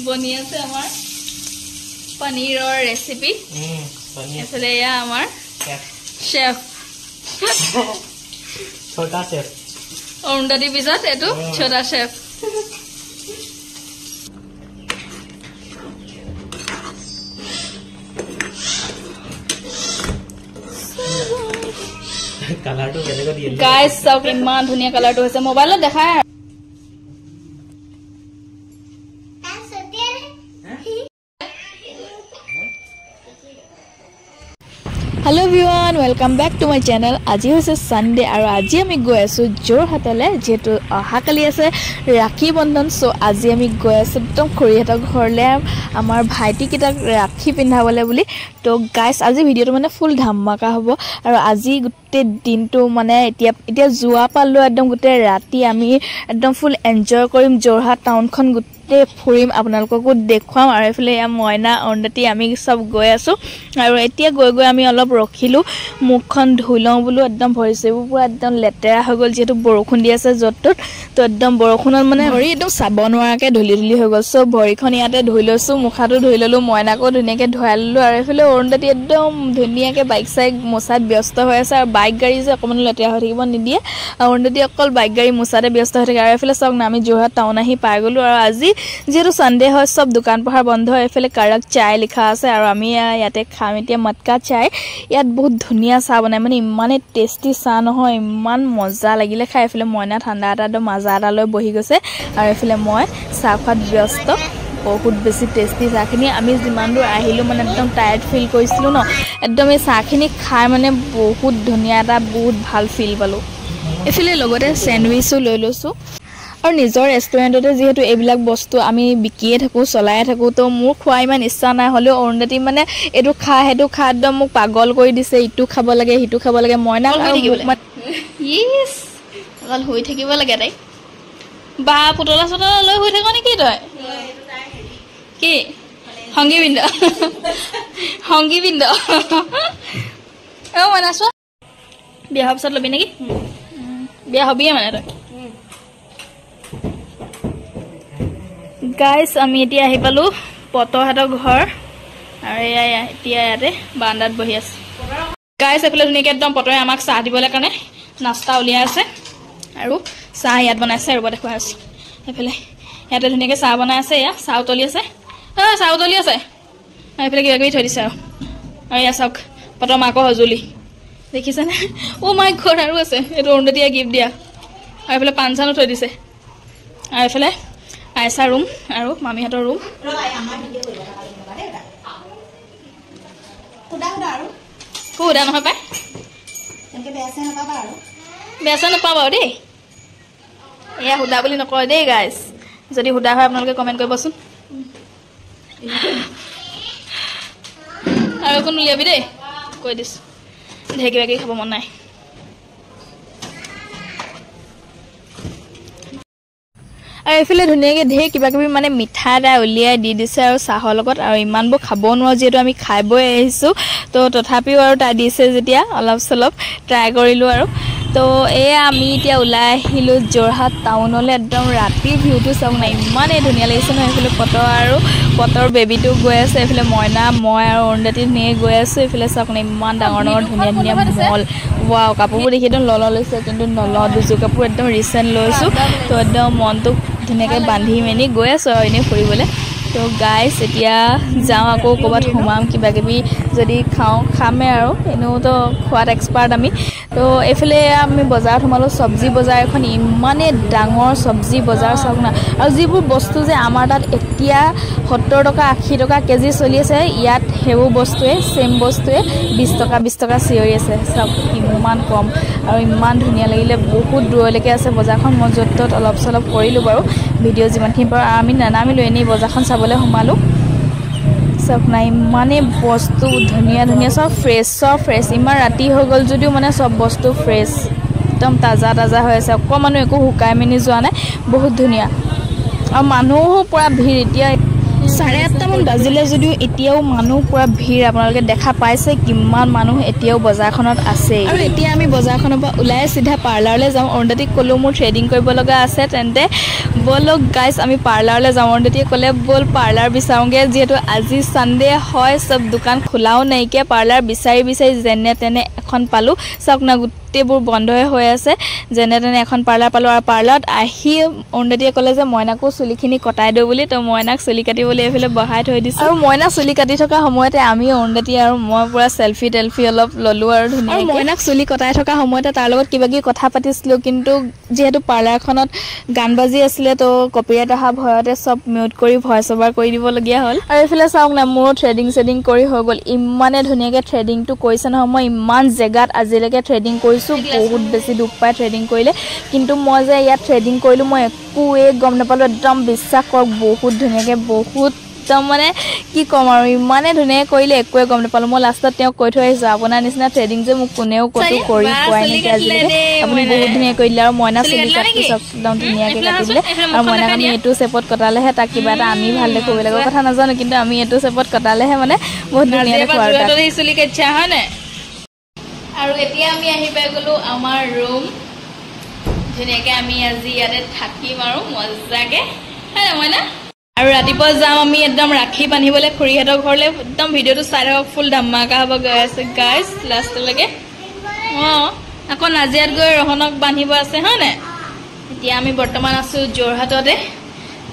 বনি আছে আমাৰ পনীৰৰ ৰেচিপি এফালে এয়া আমাৰ চেফ छोटा शेफ অৰুণদাতি পিছত এইটো ছোটা চেফ কালাৰটো কেনেকৈ দিয়ে গাইস চাওক ইমান ধুনীয়া কালাৰটো হৈছে মোবাইলত দেখায় Hello everyone, welcome back to my channel. আজি হৈছে সানডে আৰু আজি আমি গৈ আছো যোৰহাটলে যেটো অহাকালি আছে ৰাখী বন্ধন সো আজি আমি গৈ আছো একদম খৰিহঁতৰ ঘৰলে আমাৰ ভাইটি কিটাক ৰাখী পিন্ধাবলে বুলি তো গাইস আজি ভিডিওটো মানে ফুল ধামাকা হ'ব আৰু আজি গোটে দিনটো মানে এতিয়া জুৱা পালো একদম গোটে ৰাতি আমি একদম ফুল এনজয় কৰিম যোৰহাট টাউনখন ফুৰিম আপোনালোককো দেখুৱাম আৰু এফালে ময়না অৰুণদাতি আমি সব গৈ আছো আৰু এতিয়া গৈ আমি অলপ ৰখিলো মুখখন ধুই লওঁ বুলো একদম ভৰিছেবোৰ পুৰা একদম লেতেৰা হৈ গল যেটো বৰষুণ দি আছে জটত তো একদম বৰষুণত মানে ভৰি একদম চাব নোৱাৰাকে ধুলি হৈ গল সব ভৰিখন ইয়াতে ধুই লৈছো মুখাটো ধুই ললো ময়নাকো ধুনীয়াকে ধুৱাই ললো আৰু এফালে অৰুণদাতি একদম ধুনীয়াকে বাইক সাইক মোছাত ব্যস্ত হৈ আছে আৰু বাইক গাড়ী যে অকমান লেতেৰা হৈ থাকিব নিদিয়ে অৰুণদাতি অকল বাইক গাড়ী মোছাতে ব্যস্ত হৈ থাকে আৰু এফালে সব নামি যোৰহাট টাউন আহি পাই গলো আৰু আজি যেটো সানডে হয় সব দোকান পহাৰ বন্ধ এফালে কাৰক চাই লিখা আছে আৰু আমি ইয়াতে খাম এতিয়া মটকা চাই ইয়াত বহুত ধুনীয়া চাহ বনাই মানে ইমানে টেস্টি চাহ নহয় ইমান মজা লাগিলে খাই এফালে ময়না ঠাণ্ডা এটা মাজা এটা লৈ বহি গৈছে আৰু এফালে মই চাহ খোৱাত ব্যস্ত বহুত বেছি টেস্টি চাহখিনি আমি যিমান দূৰ আহিলো মানে একদম টায়াৰ্ড ফিল কৰিছিলো ন একদম এই চাহখিনি খাই মানে বহুত ধুনীয়া এটা বহুত ভাল ফিল পালো এফালে লগতে স্যান্ডউইচও লৈ লৈছো আৰু নিজৰ ৰেষ্টুৰেণ্টতে যেহেতু এইবিলাক বস্তু আমি বিকিয়ে থাকো চলাই থাকো তো মোৰ খোৱা ইমান ইচ্ছা নাই হলেও অৰুণদাতি মানে এটো খা হেতু খা একদম মোক পাগল কৰি দিছে ইটো খাব লাগে হিটো খাব লাগে ময়না ইস পাগল হৈ থাকিব লাগে তাই বা পুতলা সতলা লৈ হৈ থাক নেকি তই কি সংগী বিন্দ ময়না চোৱা বিয়া হোৱাৰ পিছত লবি নেকি বিয়া হবিয়ে মানে তই গাইস আমি এতিয়া আহি পালো পতহাতৰ ঘৰ আৰু এতিয়া ইয়াতে বাৰান্দাত বহি আছে গাইস এফালে ধুনীয়াকে একদম পতৰে আমাক চাহ দিবলৈ কাৰণে নাস্তা উলিয়াই আছে আৰু চাহ ইয়াত বনাইছে আৰু দেখুৱাই আছে এফালে ইয়াতে ধুনীয়াকে চাহ বনাই আছে এয়া চাহ উতলি আছে চাহ উতলি আছে এফালে কিবা কিবি থৈ দিছে আৰু এয়া চাওক পতৰ মাকৰ সজুলি দেখিছেনে অ মাই গড আৰু আছে এইটো অৰুণদাতিয়ে গিফ্ট দিয়া আৰু এফালে পান চানো থৈ দিছে আৰু এফালে আইছা ৰুম আৰু মামিহঁতৰ ৰুম খুদা নহয় পাই বেচা নাপাবা দেই এয়া সুদা বুলি নকয় দেই গাইজ যদি সুদা হয় আপোনালোকে কমেণ্ট কৰিবচোন আৰু একো উলিয়াবি দেই কৈ দিছো ঢেৰ কিবা কিবি খাব মন নাই আৰু এফালে ধুনীয়াকে ঢেৰ কিবা কিবি মানে মিঠা এটা উলিয়াই দি দিছে আৰু চাহৰ লগত আৰু ইমানবোৰ খাব নোৱাৰো যিহেতু আমি খাই বৈ আহিছো তো তথাপিও আৰু তাই দিছে যেতিয়া অলপ চলপ ট্ৰাই কৰিলো আৰু তো এয়া আমি এতিয়া ওলাই আহিলো যোৰহাট টাউনলৈ একদম ৰাতিৰ ভিউটো চাওক না ইমানেই ধুনীয়া লাগিছে নহয় এইফালে পতৰ বেবীটো গৈ আছে এইফালে ময়না মই আৰু অৰুণদাতি নিয়ে গৈ আছো এইফালে চাওক না ইমান ডাঙৰ ধুনীয়া মল ৱাও কাপোৰবোৰ দেখি একদম লল লৈছে কিন্তু নলওঁ দুযোৰ কাপোৰ একদম ৰিচেণ্ট লৈছো তো একদম মনটো ধুনীয়াকে বান্ধি মেলি গৈ আছো আৰু এনেই ফুৰিবলৈ তো গাইস এতিয়া যাওঁ আকৌ ক'ৰবাত সোমাম কিবা কিবি যদি খামে আৰু এনেওতো খোৱাত এক্সপাৰ্ট আমি তো এইফালে আমি বজাৰত সোমালো চব্জি বজাৰ এখন ইমানেই ডাঙৰ চব্জি বজাৰ চাওক না আৰু যিবোৰ বস্তু যে আমাৰ তাত এতিয়া 70 টকা 80 টকা কেজি চলি আছে ইয়াত হেও বস্তুৱে সেম বস্তুৱে 20 টকা চিঞৰি আছে চাওক ইমান কম আৰু ইমান ধুনীয়া লাগিলে বহুত দূৰলৈকে আছে বজাৰখন মই য'ত অলপ চলপ কৰিলো বাৰু ভিডিও যিমানখিনি পাৰো আমি নানামিলো এনেই বজাৰখন চাবলৈ সোমালো চব নাই মানে বস্তু ধুনীয়া সব ফ্ৰেছ ইমান ৰাতি হৈ গ'ল যদিও মানে সব বস্তু ফ্ৰেছ একদম তাজা হৈ আছে অকমানো একো হুকাই মেনি যোৱা নাই বহুত ধুনীয়া আৰু মানুহো পুৰা ভিৰ এতিয়া 8:30 মান বাজিলে যদিও এতিয়াও মানুহ পুৰা ভিৰ আপোনালোকে দেখা পাইছে কিমান মানুহ এতিয়াও বজাৰখনত আছে আৰু এতিয়া আমি বজাৰখনৰ পৰা ওলাই সিধা পাৰ্লাৰলৈ যাম অৰুণদাতিক কলো মোৰ থ্ৰেডিং কৰিব লগা আছে তেন্তে বলক গাইস আমি পাৰ্লাৰলৈ যাওঁ অৰুন্ধতীয়ে ক'লে বল পাৰ্লাৰ বিচাৰোঁগে যিহেতু আজি সানডে হয় সব দোকান খোলাও নাইকিয়া পাৰ্লাৰ বিচাৰি যেনে তেনে এখন পালোঁ চাওক না গোটেইবোৰ বন্ধই হৈ আছে যেনে তেনে এখন পাৰ্লাৰ পালোঁ আৰু পাৰ্লাৰত আহি অৰুন্ধতীয়ে ক'লে যে মইনাকো চুলিখিনি কটাই দিওঁ বুলি তো মইনাক চুলি কাটিবলৈ এইফালে বহাই থৈ দিছোঁ আৰু মইনা চুলি কাটি থকা সময়তে আমি অৰুন্ধতী আৰু মই পুৰা সেলফি অলপ ল'লোঁ আৰু ধুনীয়াকৈ মইনাক চুলি কটাই থকা সময়তে তাৰ লগত কিবা কিবি কথা পাতিছিলোঁ কিন্তু যিহেতু পাৰ্লাৰখনত গান বাজি আছিলে তো কপিৰাইট অহা ভয়তে সব মিউট কৰি ভইচ অভাৰ কৰি দিবলগীয়া হ'ল আৰু এইফালে চাওক না মোৰো থ্ৰেডিং কৰি হৈ গ'ল ইমানে ধুনীয়াকৈ থ্ৰেডিংটো কৰিছে নহয় মই ইমান জেগাত আজিলৈকে থ্ৰেডিং কৰিছোঁ বহুত বেছি দুখ পাই থ্ৰেডিং কৰিলে কিন্তু মই যে ইয়াত থ্ৰেডিং কৰিলোঁ মই একোৱে গম নাপালোঁ একদম বিশ্বাস কৰক বহুত ধুনীয়াকৈ বহুত একদম মানে কি ক'ম আৰু ইমানে ধুনীয়াকৈ কৰিলে একোৱে গম নাপালোঁ মই লাষ্টত তেওঁক কৈ থৈ আহিছোঁ আপোনাৰ নিচিনা থ্ৰেডিং যে মোক কোনেও ক'তো কৰি পোৱাই নাইকিয়া আজিলৈকে আপুনি বহুত ধুনীয়া কৰি দিলে আৰু মইনা চুলি কাটি চব একদম ধুনীয়াকৈ কাটি দিলে আৰু মইনাক আমি এইটো চেপত কটালেহে তাক কিবা এটা আমি ভাল দেখোঁ বেলেগৰ কথা নাজানো কিন্তু আমি এইটো চেপত কটালেহে মানে বহুত ধুনীয়া দেখোঁ আৰু চুলি কাটিছা হয় নাই আৰু এতিয়া আমি আহি পাই গ'লোঁ আমাৰ ৰুম ধুনীয়াকৈ আমি আজি ইয়াতে থাকিম আৰু মজাকৈ হয় নাই মইনা আৰু ৰাতিপুৱা যাম আমি একদম ৰাখি বান্ধিবলৈ খুৰীহঁতৰ ঘৰলৈ একদম ভিডিঅ'টো চাই থাকক ফুল ধামাকা হ'ব গৈ আছে গাইজ লাষ্টলৈকে অঁ আকৌ নাজিৰাত গৈ ৰহনক বান্ধিব আছে হয় নাই এতিয়া আমি বৰ্তমান আছোঁ যোৰহাটতে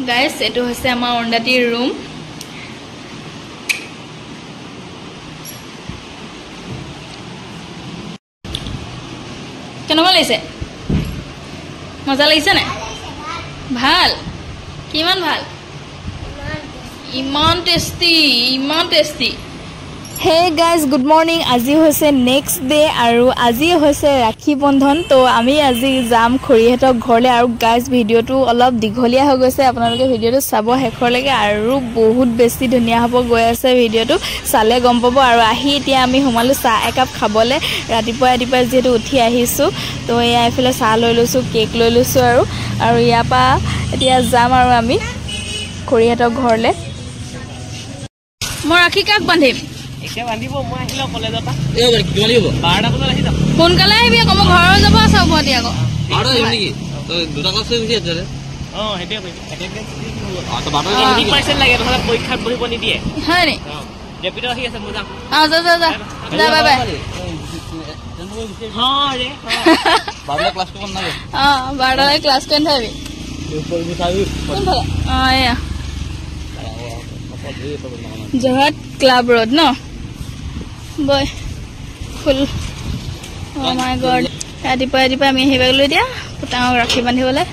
গাইজ এইটো হৈছে আমাৰ অৰুন্ধতীৰ ৰুম কেনেকুৱা লাগিছে মজা লাগিছে নাই ভাল কিমান ভাল ইমান tasty hey guys good morning আজি হৈছে নেক্সট ডে আৰু আজি হৈছে ৰাখী বন্ধন তো আমি আজি যাম খুৰীহঁতৰ ঘৰলৈ আৰু গাইজ ভিডিঅ'টো অলপ দীঘলীয়া হৈ গৈছে আপোনালোকে ভিডিঅ'টো চাব শেষৰলৈকে আৰু বহুত বেছি ধুনীয়া হ'ব গৈ আছে ভিডিঅ'টো চালে গম পাব আৰু আহি এতিয়া আমি সোমালোঁ চাহ একাপ খাবলৈ ৰাতিপুৱাই যিহেতু উঠি আহিছোঁ তো এয়া এইফালে চাহ লৈ লৈছোঁ কেক লৈ লৈছোঁ আৰু ইয়াৰ পৰা এতিয়া যাম আৰু আমি খুৰীহঁতৰ ঘৰলৈ মই ৰাখি কাক বান্ধিম সোনকালে আহিবি আকৌ মই ঘৰৰ যাব আছে উভতি আকৌ পৰীক্ষাত বহিব নিদিয়ে হয় নি বাৰটালৈ ক্লাছ কৰি নাথাকিবি যোৰহাট ক্লাব ৰোড ন বই ফুল মাই গড ৰাতিপুৱা আমি আহিব গ'লোঁ এতিয়া পুতাঙক ৰাখি বান্ধিবলৈ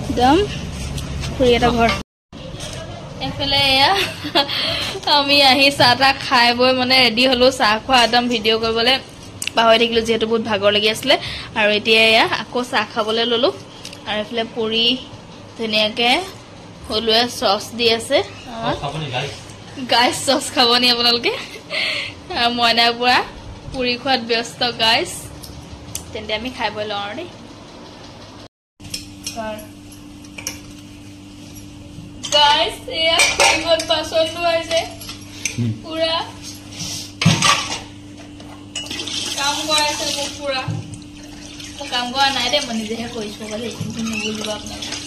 একদম খুৰীহঁতৰ ঘৰ এইফালে এয়া আমি আহি চাহ তাহ খাই বৈ মানে ৰেডি হ'লোঁ চাহ খোৱা একদম ভিডিঅ' কৰিবলৈ পাহৰি থাকিলোঁ যিহেতু বহুত ভাগৰ লাগি আছিলে আৰু এতিয়া এয়া আকৌ চাহ খাবলৈ ল'লোঁ আৰু এইফালে পুৰি ধুনীয়াকৈ হলুৱে চচ দি আছে গাইজ চচ খাব নি আপোনালোকে আৰু মইনাৰ পৰা পুৰি খোৱাত ব্যস্ত গাইজ তেন্তে আমি খাই বৈ লওঁ আৰু দেই গাইজ এয়া খুৰীহঁত বাচনটো আছে পুৰা কাম কৰাইছে মোক পুৰা মোক কাম কৰা নাই দেই মই নিজেহে কৰিছোঁ দেই নুবুজিব আপোনালোকে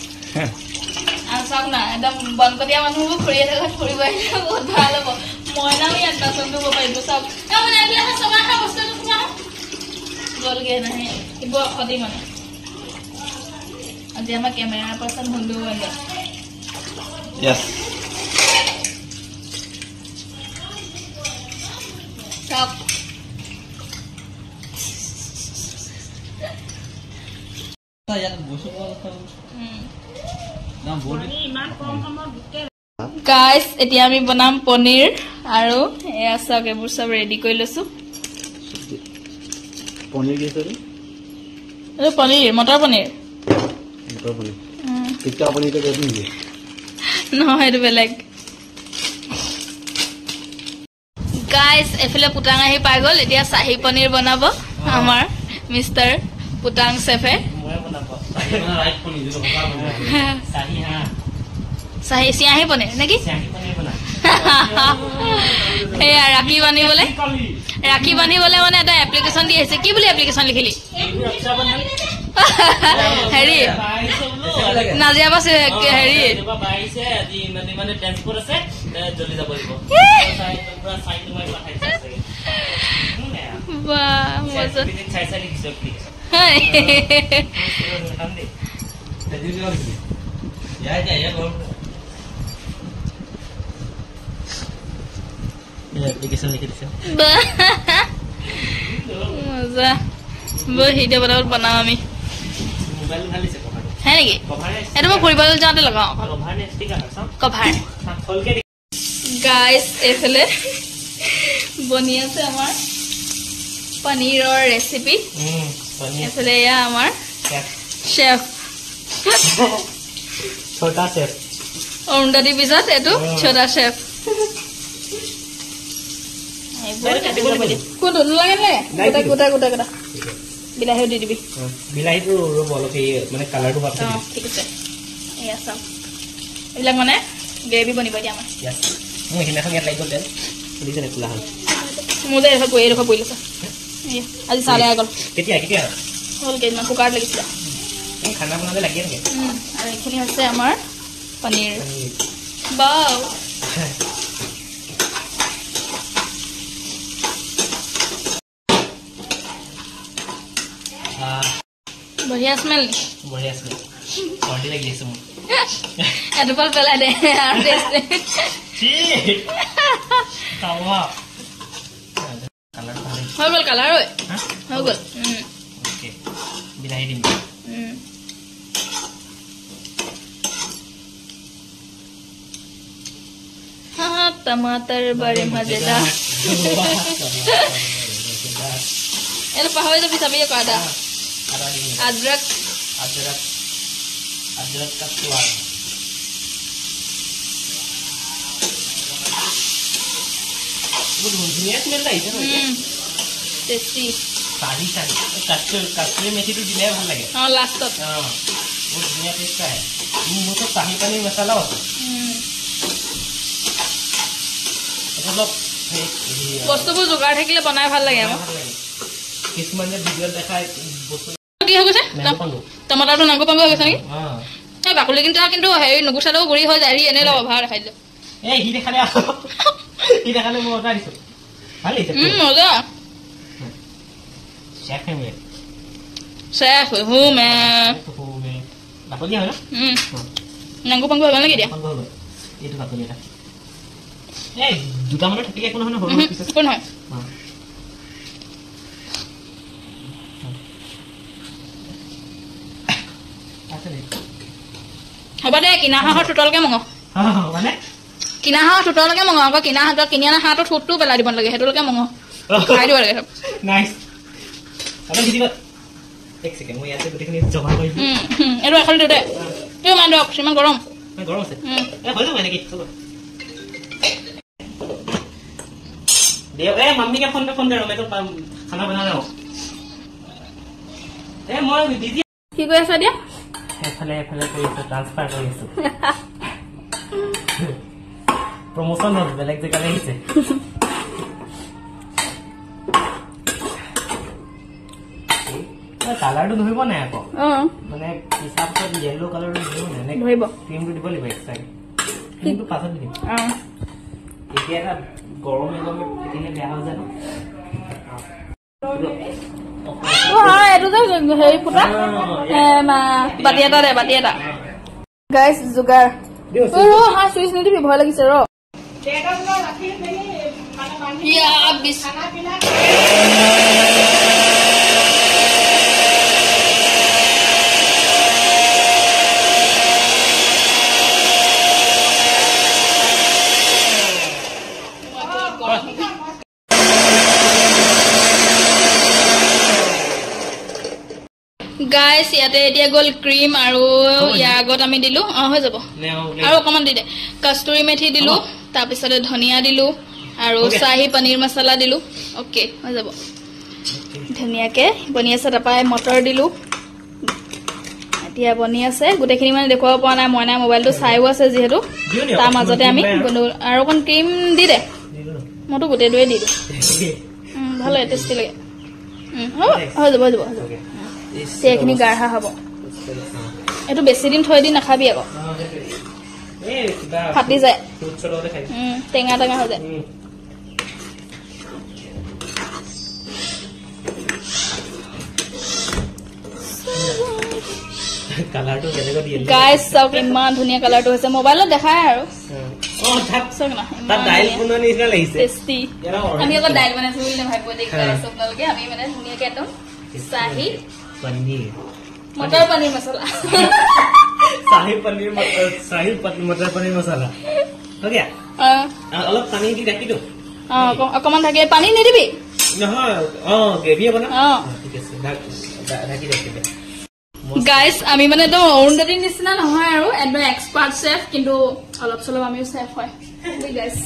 আৰু চাওক না একদম বনকটীয়া মানুহবোৰ খুৰীয়ে থকা ফুৰিব আহিলে বহুত ভাল হ'ব মইনাও ইয়াত বাচন ধুব পাৰিব চাওক গ'লগৈ নাহে এইবোৰ অসতি মানে আজি আমাৰ কেমেৰা পাৰ্চন শুনিব পাৰিব চাওক গাইজ এতিয়া আমি বনাম পনীৰ আৰু এয়া চাওক এইবোৰ চব ৰেডি কৰি লৈছোঁ পনীৰ মটৰ পনীৰ নহয় এইটো বেলেগ গাইজ এইফালে পুতাং আহি পাই গ'ল এতিয়া চাহী পনীৰ বনাব আমাৰ মিষ্টাৰ পুতাং চেফে চিয়াহী পনীৰ নেকি সেয়া ৰাখি বান্ধিবলৈ মানে এটা এপ্লিকেশ্যন দি আহিছে কি বুলি এপ্লিকেশ্যন লিখিলি হেৰি নাজিয়া বাস হেৰি এবা বাইছে আজি মানে ট্ৰান্সপোৰ্ট আছে জলদি যাব লাগিব পুৰা সাইন মই পঠাইছে আছে বাহ মজা চাই লিখিছো প্লিজ হাই এপ্লিকেশন লিখি দিছে মজা বল ভিডিও বনাও আমি মোবাইল ঢালিছে কভাৰ হে নেকি কভাৰ এটা মই ফুৰিবলৈ যাওঁতে লগাও কভাৰ নে ষ্টিকাৰ সব কভাৰ খোলকে গাইস এফালে বনি আছে আমাৰ পনীৰৰ ৰেচিপি পনীৰ এফালে এয়া আমাৰ শেফ শেফ छोटा शेफ অৰুণদাদি পিছত এইটো ছোটা শেফ কোনটো নালাগে নে গোটা গোটা গোটা বিলাহীও দি দিবি বিলাহীটো ৰব অলপ মানে কালাৰটো ভাবছে ঠিক আছে এয়া চাম এইবিলাক মানে গ্ৰেভি বনিব এতিয়া আমাৰ মই হিনাখন ইয়াত লাগি গ'ল তেল খুলিছে নে খোলা হ'ল মোৰ যে এইডোখৰ পৰিল আছে আজি চালে আগল কেতিয়া হ'ল কেইদিনমান কুকাৰত লাগিছিলে খানা বনালে লাগি থাকে আৰু এইখিনি হৈছে আমাৰ পনীৰ বাও बढ़िया स्मेल बढ़िया स्मेल बॉडी लगी है सुन एडपल पेला दे और टेस्ट छी कावा कलर हो गल कलर ओए हो गल ओके बिलाही दिन हां टमाटर बड़े मजेदार एल पावे तो पिसा भी कादा अदरक अदरक अदरक का स्वाद वो धनिया स्मेल नहीं है टेस्टी सारी कस्तूरी मेथी तो दिले ভাল লাগে हां लास्ट तक हां वो धनिया टेस्ट का है वो तो शाही पनीर मसाला होता मतलब বস্তুবোৰ যোগাৰ থাকিলে বনাই ভাল লাগে আমাৰ কিছুমানে ভিডিও দেখায় বস্তু কি হৈ গৈছে টমাটাৰটো নাংগো পাংগো হৈ গৈছে নেকি এই বাকলি কিন্তু হেৰি নুগুচালেও গুৰি হৈ যায় এনে লব ভাৰ দেখাই দিলে এই হি দেখালে হি দেখালে মই অৰ্ডাৰ দিছো ভাল হৈছে মজা শেফ হে শেফ হু মে বাকলি হয় না নাংগো পাংগো হৈ নেকি দিয়া এইটো বাকলি এটা এই দুটা মানে থাকিলে কোন হয় না হৰু পিছে কোন হয় হ'ব দে কিনা হাঁহৰ টোটলকে মঙহ মানে কিনা হাঁহৰ টোটলকে মঙহ আকৌ কিনা হাঁহৰ কিনি আনা হাঁহটো ঠুটটো পেলাই দিব লাগে সেইটোলকে মঙহ খাই দিব লাগে নাইস আবে দিবা এক সেকেন্ড মই ইয়াতে গুটেখিনি জমা কৰি এটো এখন দিতে তুই মান দক সিমান গৰম গৰম আছে এ হৈ যাব নেকি চলো दे ए मम्मी के फोन कर मैं तो खाना बना रहा हूं ए মই দিদি কি কই আছা দিয়া এফালে কৰিছো ট্ৰান্সফাৰ কৰিছো প্ৰমোশন হ'ল বেলেগ জেগালৈ আহিছে কালাৰটো ধৰিব নাই আকৌ মানে হিচাপত ইয়েলো কালাৰটো ধৰিব নাই ধৰিব ক্ৰীমটো দিব লাগিব এক্সট্ৰা কিন্তু পাছত দিম এতিয়া গৰমে কেতিয়াহে বেয়া হৈ যায় এইটো যে হেৰি ফুটা বাতি এটা গাইছ যোগাৰ হা চুইচ নিদিবি ভয় লাগিছে ৰ গাইস ইয়াতে এতিয়া গল ক্ৰীম আৰু ইয়াৰ আগত আমি দিলো হৈ যাব আৰু অকমান দি দে কস্তুৰী মেথি দিলো তাৰ পিছতে ধনিয়া দিলো আৰু শাহী পনীৰ মছলা দিলো ওকে হৈ যাব ধুনীয়াকে বনি আছে তাপাই মটৰ দিলো এতিয়া বনি আছে গুটেখিনি মানে দেখুৱাব পৰা নাই মইনা মোবাইলটো চাইও আছে যেহেতু তাৰ মাজতে আমি আৰু অকন ক্ৰীম দি দে মটো গুটে দুৱে দি দে ভালো টেষ্টি লাগে হৈ যাব এইখিনি গাঢ়া হ'ব এইটো বেছি দিন থৈ দি নাখাবি আকৌ ফাটি যায় টেঙা টেঙা হৈ যায় কালাৰটো কেনেকৈ দিয়ে গাইস চাওক ইমান ধুনীয়া কালাৰটো হৈছে মোবাইলত দেখায় আৰু চাওক না তাত ডাইল বনোৱা নিচিনা লাগিছে টেষ্টি আমি আকৌ ডাইল বনাইছো বুলি ভাবিব দেই গাইস আপোনালোকে আমি মানে ধুনীয়াকৈ একদম শাহী পনীৰ মটৰ পনীৰ মছলা শাহী মটৰ পনীৰ মছলা হৈ গয়া অলপ পানী দি ৰাখি দিওঁ অকমান থাকে পানী নিদিবি নহয় গ্ৰেভি হ'ব না ঠিক আছে ঢাকি ৰাখি দে গাইস আমি মানে একদম অৰুণদতীৰ নিচিনা নহয় আৰু একদম এক্সপাৰ্ট চেফ কিন্তু অলপ চলপ আমিও চেফ হয় গাইস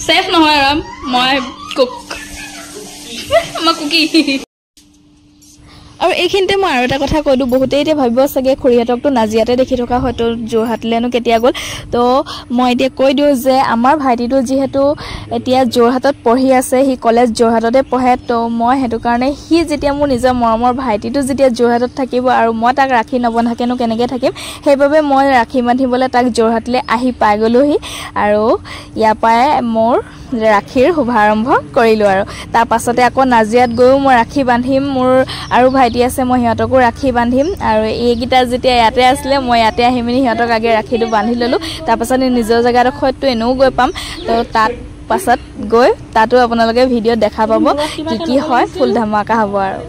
চেফ নহয় আৰু মই কুক মই কুকি আৰু এইখিনিতে মই আৰু এটা কথা কৈ দিওঁ বহুতেই এতিয়া ভাবিব চাগে খুৰীহঁতকতো নাজিয়াতে দেখি থকা হয়তো যোৰহাটলৈনো কেতিয়া গ'ল তো মই এতিয়া কৈ দিওঁ যে আমাৰ ভাইটিটো যিহেতু এতিয়া যোৰহাটত পঢ়ি আছে সি কলেজ যোৰহাটতে পঢ়ে তো মই সেইটো কাৰণে সি যেতিয়া মোৰ নিজৰ মৰমৰ ভাইটিটো যেতিয়া যোৰহাটত থাকিব আৰু মই তাক ৰাখি নবন্ধাকেনো কেনেকৈ থাকিম সেইবাবে মই ৰাখি বান্ধিবলৈ তাক যোৰহাটলৈ আহি পাই গ'লোহি আৰু ইয়াৰ পৰাই মোৰ ৰাখীৰ শুভাৰম্ভ কৰিলোঁ আৰু তাৰ পাছতে আকৌ নাজিয়াত গৈও মই ৰাখি বান্ধিম মোৰ আৰু ভাইটি আছে মই সিহঁতকো ৰাখি বান্ধিম আৰু এইকেইটা যেতিয়া ইয়াতে আছিলে মই ইয়াতে আহি মেলি সিহঁতক আগে ৰাখিটো বান্ধি ল'লোঁ তাৰপাছত নিজৰ জেগাডোখৰততো এনেও গৈ পাম তো তাত পাছত গৈ তাতো আপোনালোকে ভিডিঅ'ত দেখা পাব কি কি হয় ফুল ধামাকা হ'ব আৰু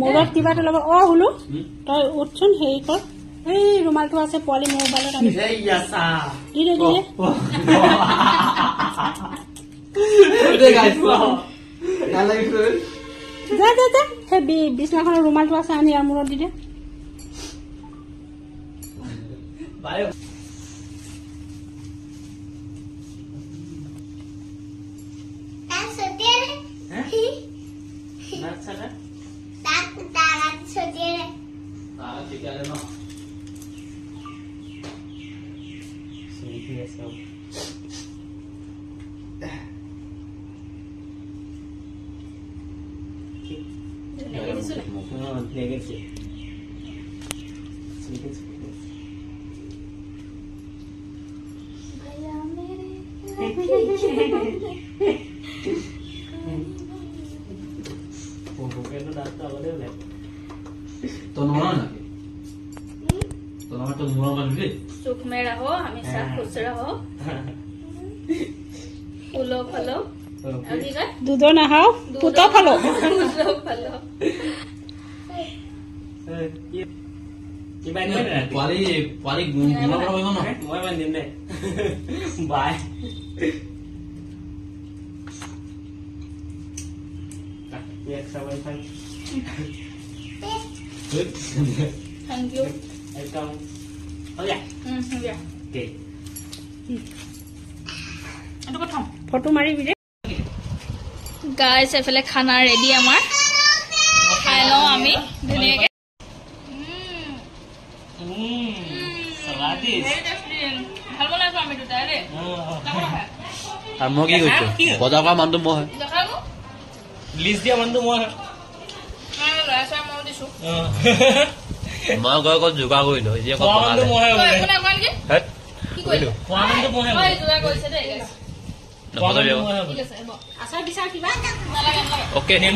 মূৰত কিবা এটা ল'ব হুলো তই উঠচোন হেৰি কৰ এই ৰুমালটো আছে পোৱালি মোবাইলত আমি সেই বিছনাখনৰ ৰুমালটো আছে আনি আৰু মূৰত দি দে सुख में रहो हमेशा खुश रहो फूलो फलो दूधो नहाओ पुतो फलो थैंक यू ফটো মাৰি বিদে গাইস এফালে খানা ৰেডি আমাৰ খাই লওঁ আমি ধুনীয়াকৈ ভাল বনাইছো আমি দুটাই দেই আৰু মই কি কৈছো বজাৰ কৰা মানুহটো মই লিষ্ট দিয়া মানুহটো মই মই গৈ ক'ত যোগাৰ কৰিলো এতিয়া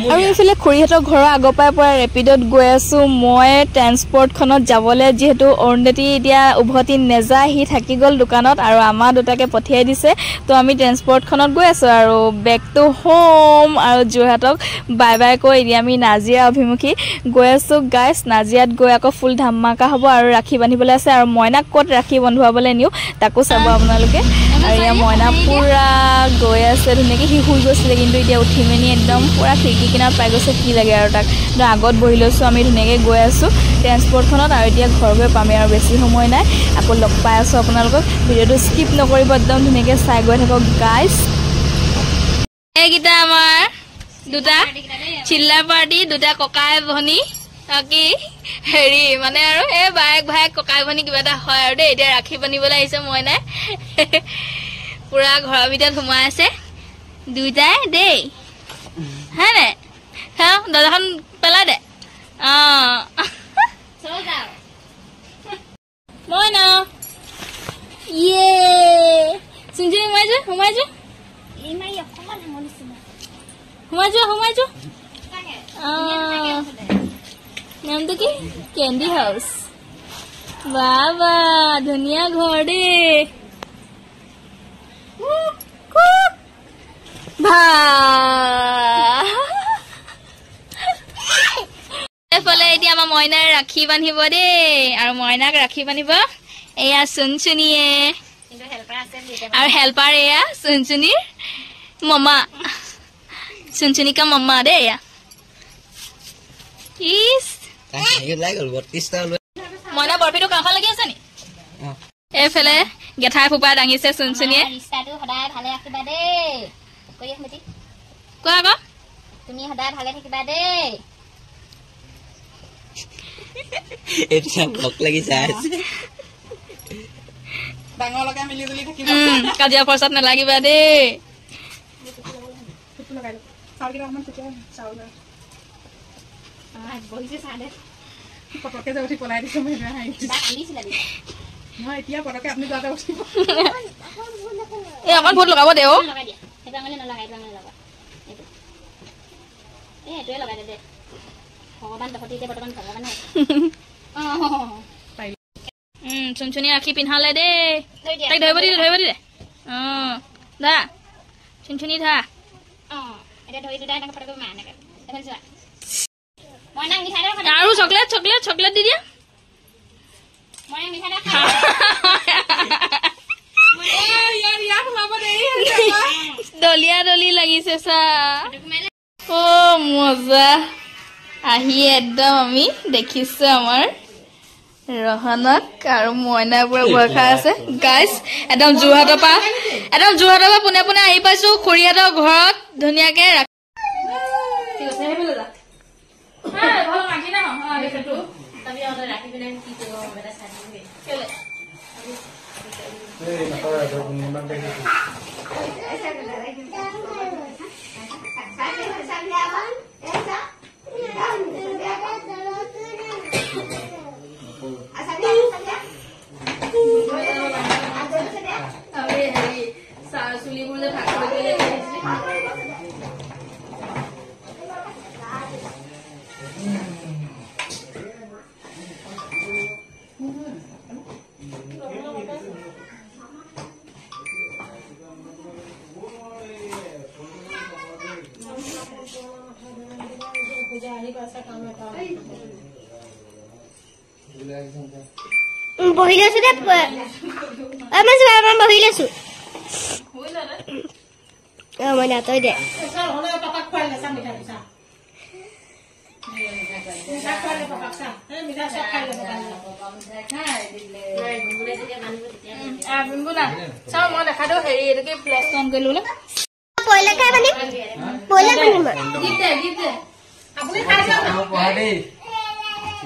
আৰু এইফালে খুৰীহঁতৰ ঘৰৰ আগৰ পৰা ৰেপিডত গৈ আছো মই ট্ৰেন্সপৰ্টখনত যাবলৈ যিহেতু অৰুণদতী এতিয়া উভতি নেযায় সি থাকি গ'ল দোকানত আৰু আমাৰ দুটাকে পঠিয়াই দিছে তো আমি ট্ৰেন্সপৰ্টখনত গৈ আছো আৰু বেক টু হোম আৰু যোৰহাটক বাই বাই কৈ এতিয়া আমি নাজিয়া অভিমুখী গৈ আছো গাইছ নাজিয়াত গৈ আকৌ ফুল ধামাকা হ'ব আৰু ৰাখি বান্ধিবলৈ আছে আৰু মইনাক ক'ত ৰাখি বন্ধুৱাবলৈ নিওঁ তাকো চাব আপোনালোকে আৰু এতিয়া মইনা পুৰা গৈ আছে ধুনীয়াকৈ সি শুই গৈছিলে কিন্তু এতিয়া উঠি মেলি একদম পুৰা খিৰিকী কিনাৰত পাই গৈছে কি লাগে আৰু তাক আগত বহি লৈছোঁ আমি ধুনীয়াকৈ গৈ আছোঁ ট্ৰেন্সপৰ্টখনত আৰু এতিয়া ঘৰ গৈ পামেই আৰু বেছি সময় নাই আকৌ লগ পাই আছোঁ আপোনালোকক ভিডিঅ'টো স্কিপ নকৰিব একদম ধুনীয়াকৈ চাই গৈ থাকক গাইছ এইকেইটা আমাৰ দুটা চিল্লা পাৰ্টি দুটা ককাই ভনী কি হেৰি মানে আৰু এই বাইক ভাইক ককাই ভনী কিবা এটা হয় আৰু দেই এতিয়া ৰাখি বান্ধিবলৈ আহিছে মই নাই পুৰা ঘৰৰ ভিতৰত সোমাই আছে দুইটাই দেই হয় নাই চাওঁ দৰ্জাখন পেলাই দে মই ন ইয়ে চুঞ্চি সোমাই যা নামটো কি কেণ্ডি হাউচ বাবা ধুনীয়া ঘৰ দেই এইফালে এতিয়া আমাৰ মইনাৰ ৰাখি বান্ধিব দেই আৰু মইনাক ৰাখি বান্ধিব এয়া চুনচুনিয়ে আৰু হেল্পাৰ এয়া চুনচুনিৰ মমা চুনচুনিকা মমা দেই এয়া মইনা বৰফিটো কাষত লাগি আছে নি এইফালে গেঠাই ফুপা দাঙিছে চুনচুনিয়ে কোৱা আকৌ তুমি সদায় ভালে থাকিবা দেই কাজিয়া পইচাত নালাগিবা দেই অকণ ভোট লগাব দে চুনচুনি ৰাখি পিন্ধালে দেই তাইক ধৰিব দি দে দা চুনচুনি ধা আৰু চকলেট চকলেট চকলেট দি দিয়া দলিয়া দলি লাগিছে চা অ মজা আহি একদম আমি দেখিছো আমাৰ ৰহনক আৰু মইনাৰ পৰা ভয় খাই আছে গাইজ একদম যোৰহাটৰ পৰা পোনে পোনে আহি পাইছো খুৰীহঁতৰ ঘৰত ধুনীয়াকে চুলিবোৰ যে ভাগ বহি লৈছো দে বহি লৈছো মই নাতই দে চাওঁ মই দেখা দিওঁ হেৰি এইটোকে ফ্লেছ অন কৰি ললে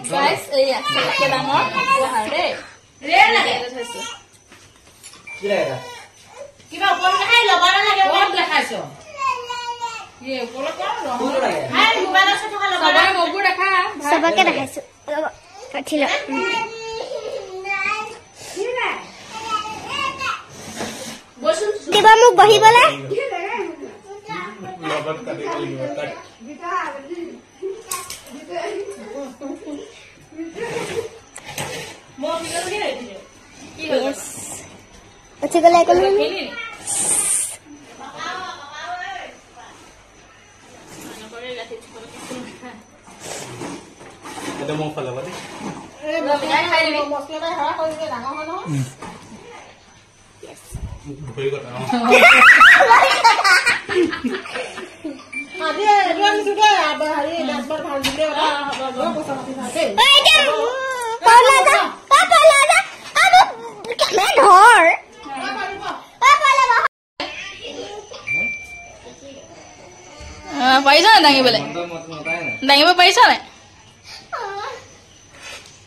Guys, iya, kita mau hari. Rela deh. Kira. Kita upor hai lo bara lagi upor dekhaiso. Ye upor ko lo. Hai mobile se to halo bara mogu dekha. Sabake dekhaiso. Kathila. Bosun. Diba muk bahibala? Lobat kali lobat. Yes. Macam kalau aku ni. Ada mau follow apa ni? Yes. Boleh kata. Ada ruang juga apa hari dasbar bhal dile ora bro bosa mati thake Paula da abu kamen dhor নাই দাঙিবলৈ দাঙিব পাৰিছ নাই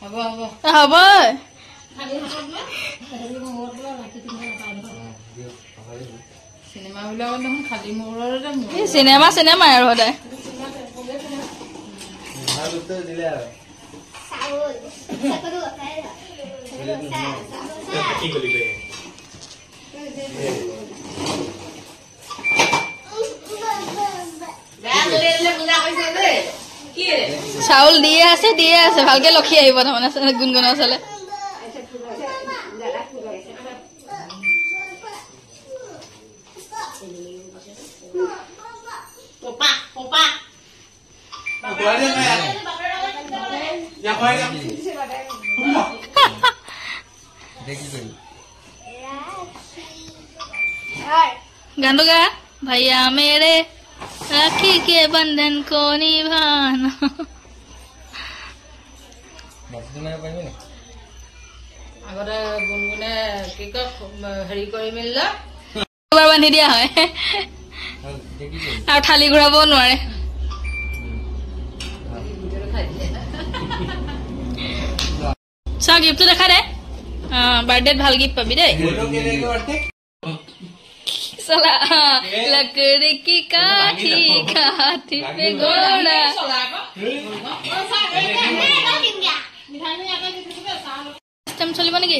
হ'ব হ'ব হ'ব cinema বিলাকত দেখোন খালী মূৰতে cinema cinema আৰু সদায় চাউল দিয়ে আছে ভালকে লক্ষী আহিব তাৰমানে গুণগুণৰ ওচৰলে गानों गा भैया मेरे राखी के बंधन को निभाना আগতে গুণগুণে কি কয় হেৰি কৰি মিলিলে এবাৰ বান্ধি দিয়া হয় আৰু থালি ঘূৰাব নোৱাৰে চা গিফ্টটো দেখা দে বাৰ্থডেত ভাল গিফ্ট পাবি দেই चला लकड़ी की काठी काठी पे घोड़ा सिस्टम चलिब नेকি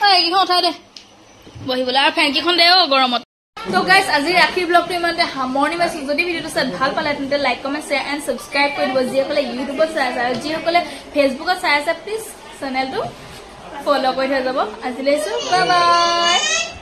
এইখন উঠাই দে বহিবলৈ আৰু ফেন কেইখন দে গৰমত তো গাইস আজি ৰাখিৰ ব্লগটো ইমানতে সামৰণি মাৰিছো যদি ভিডিওটো চাই ভাল পালে তেন্তে like comment share and subscribe কৰি দিব যিসকলে ইউটিউবত চাই আছে আৰু যিসকলে ফেচবুকত চাই আছে প্লিজ চেনেলটো ফলো কৰি থৈ যাব আজিলৈছো বাই বাই